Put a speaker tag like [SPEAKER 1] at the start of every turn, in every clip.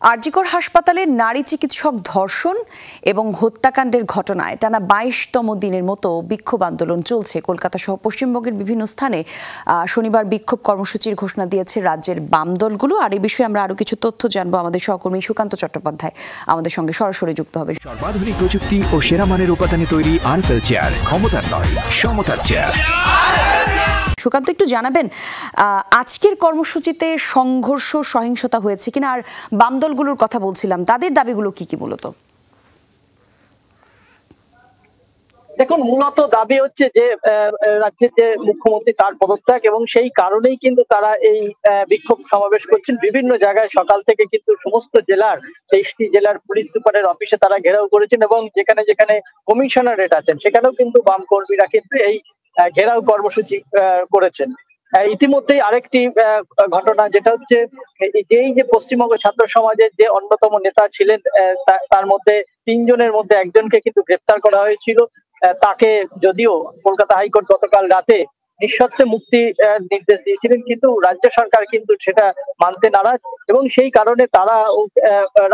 [SPEAKER 1] আরজিকর হাসপাতালে নারী চিকিৎসক ধর্ষণ এবং হত্যাকাণ্ডের ঘটনায় টানা ২২তম দিনের মতো বিক্ষোভ আন্দোলন চলছে। কলকাতা সহ পশ্চিমবঙ্গের বিভিন্ন স্থানে শনিবার বিক্ষোভ কর্মসূচির ঘোষণা দিয়েছে রাজ্যের বাম দলগুলো। আর এই বিষয়ে আমরা আরো কিছু তথ্য জানবো। আমাদের সহকর্মী সুকান্ত চট্টোপাধ্যায় আমাদের সঙ্গে সরাসরি যুক্ত হবে।
[SPEAKER 2] সর্বাধুনিক প্রযুক্তি ও সেরা মানের উপাদানে তৈরি আরফেল চেয়ার, ক্ষমতার নয় সমতার চেয়ার।
[SPEAKER 1] সুকান্ত, একটু জানাবেন আজকের কর্মসূচিতে সংঘর্ষ সহিংসতা হয়েছে কিনা, আর বাম দলগুলোর কথা বলছিলাম, তাদের দাবিগুলো কি কি মূলত?
[SPEAKER 3] দেখুন, মূলত দাবি হচ্ছে যে রাজ্যের যে মুখ্যমন্ত্রী তার পদত্যাগ, এবং সেই কারণেই কিন্তু তারা এই বিক্ষোভ সমাবেশ করছেন। বিভিন্ন জায়গায় সকাল থেকে কিন্তু সমস্ত জেলার ২৩টি জেলার পুলিশ সুপারের অফিসে তারা ঘেরাও করেছেন, এবং যেখানে যেখানে কমিশনারেট আছেন সেখানেও কিন্তু বাম কর্মীরা কিন্তু এই ঘেরাও কর্মসূচি করেছেন। ইতিমধ্যেই আরেকটি ঘটনা, যেটা হচ্ছে এই যে পশ্চিমবঙ্গ ছাত্র সমাজের যে অন্যতম নেতা ছিলেন, তার মধ্যে ৩ জনের মধ্যে একজনকে কিন্তু গ্রেপ্তার করা হয়েছিল। তাকে যদিও কলকাতা হাইকোর্ট গতকাল রাতে নিঃশর্তে মুক্তি নির্দেশ দিয়েছিলেন, কিন্তু রাজ্য সরকার কিন্তু সেটা মানতে নারাজ, এবং সেই কারণে তারা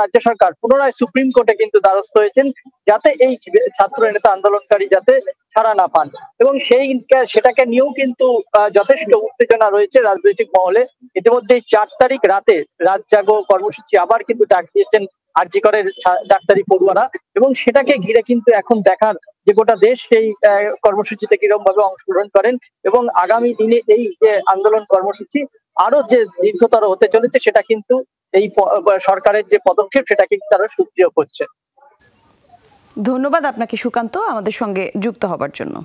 [SPEAKER 3] রাজ্য সরকার পুনরায় সুপ্রিম কোর্টে কিন্তু দ্বারস্থ হয়েছেন যাতে এই ছাত্র নেতা আন্দোলনকারী যাতে ছাড়া না পান। এবং সেটাকে নিয়েও কিন্তু যথেষ্ট উত্তেজনা রয়েছে রাজনৈতিক মহলে। ইতিমধ্যে ৪ তারিখ রাতে রাত জাগো কর্মসূচি আবার কিন্তু ডাক দিয়েছেন আরজিকরের ডাক্তারি পড়ুয়ারা, এবং সেটাকে ঘিরে কিন্তু এখন দেখার যে গোটা দেশ সেই কর্মসূচিতে কিরকম ভাবে অংশগ্রহণ করেন, এবং আগামী দিনে এই যে আন্দোলন কর্মসূচি আরো যে দীর্ঘতর হতে চলেছে, সেটা কিন্তু এই সরকারের যে পদক্ষেপ সেটা কিন্তু তারা সুদৃঢ় করছে।
[SPEAKER 1] ধন্যবাদ আপনাকে সুকান্ত, আমাদের সঙ্গে যুক্ত হবার জন্য।